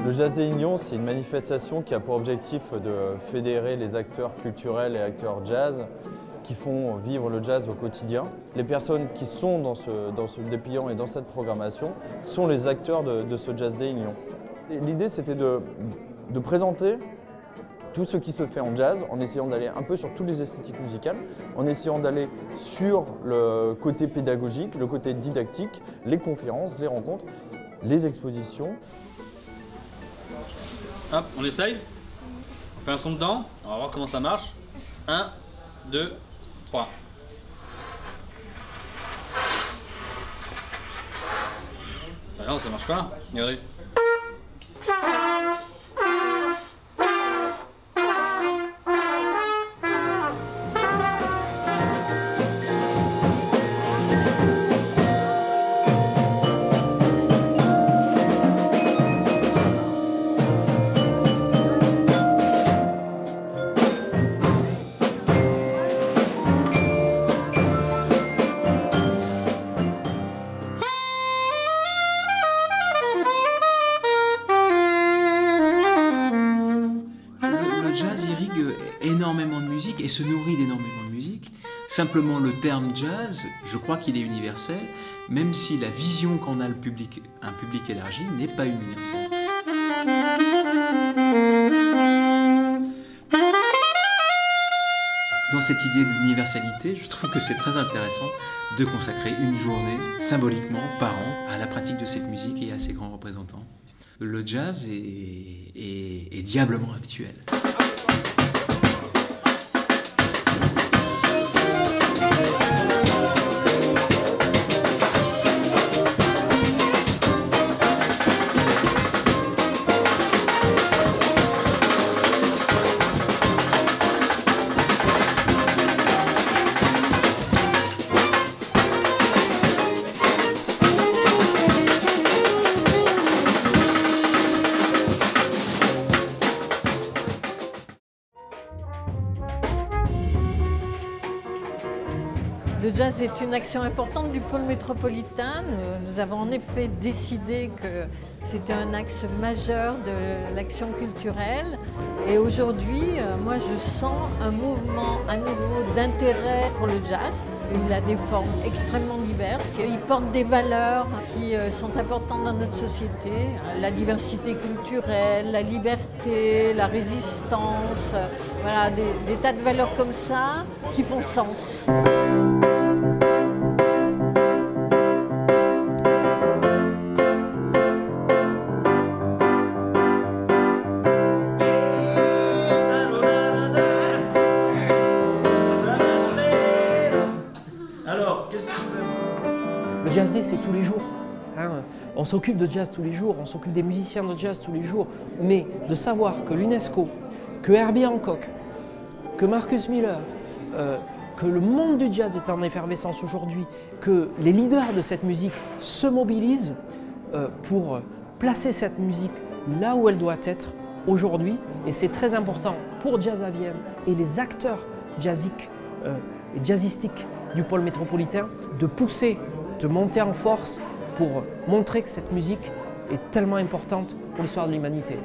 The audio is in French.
Le Jazz des Lignons, c'est une manifestation qui a pour objectif de fédérer les acteurs culturels et acteurs jazz qui font vivre le jazz au quotidien. Les personnes qui sont dans ce dépliant et dans cette programmation sont les acteurs de ce Jazz des Lignons. L'idée, c'était de présenter tout ce qui se fait en jazz, en essayant d'aller un peu sur toutes les esthétiques musicales, en essayant d'aller sur le côté pédagogique, le côté didactique, les conférences, les rencontres, les expositions. Hop, on essaye. On fait un son dedans, on va voir comment ça marche. 1, 2, 3. Non, ça marche pas. Regardez. Le jazz irrigue énormément de musique et se nourrit d'énormément de musique. Simplement le terme jazz, je crois qu'il est universel, même si la vision qu'en a un public élargi n'est pas universelle. Dans cette idée d'universalité, je trouve que c'est très intéressant de consacrer une journée, symboliquement, par an, à la pratique de cette musique et à ses grands représentants. Le jazz est diablement actuel. Le jazz est une action importante du pôle métropolitain. Nous avons en effet décidé que c'était un axe majeur de l'action culturelle. Et aujourd'hui, moi je sens un mouvement à nouveau d'intérêt pour le jazz. Il a des formes extrêmement diverses. Il porte des valeurs qui sont importantes dans notre société. La diversité culturelle, la liberté, la résistance. Voilà, des tas de valeurs comme ça qui font sens. Alors, qu'est-ce que je fais? Le Jazz Day, c'est tous les jours. On s'occupe de jazz tous les jours, on s'occupe des musiciens de jazz tous les jours. Mais de savoir que l'UNESCO, que Herbie Hancock, que Marcus Miller, que le monde du jazz est en effervescence aujourd'hui, que les leaders de cette musique se mobilisent pour placer cette musique là où elle doit être aujourd'hui. Et c'est très important pour Jazz à Vienne et les acteurs jazziques et jazzistiques du pôle métropolitain de pousser, de monter en force pour montrer que cette musique est tellement importante pour l'histoire de l'humanité.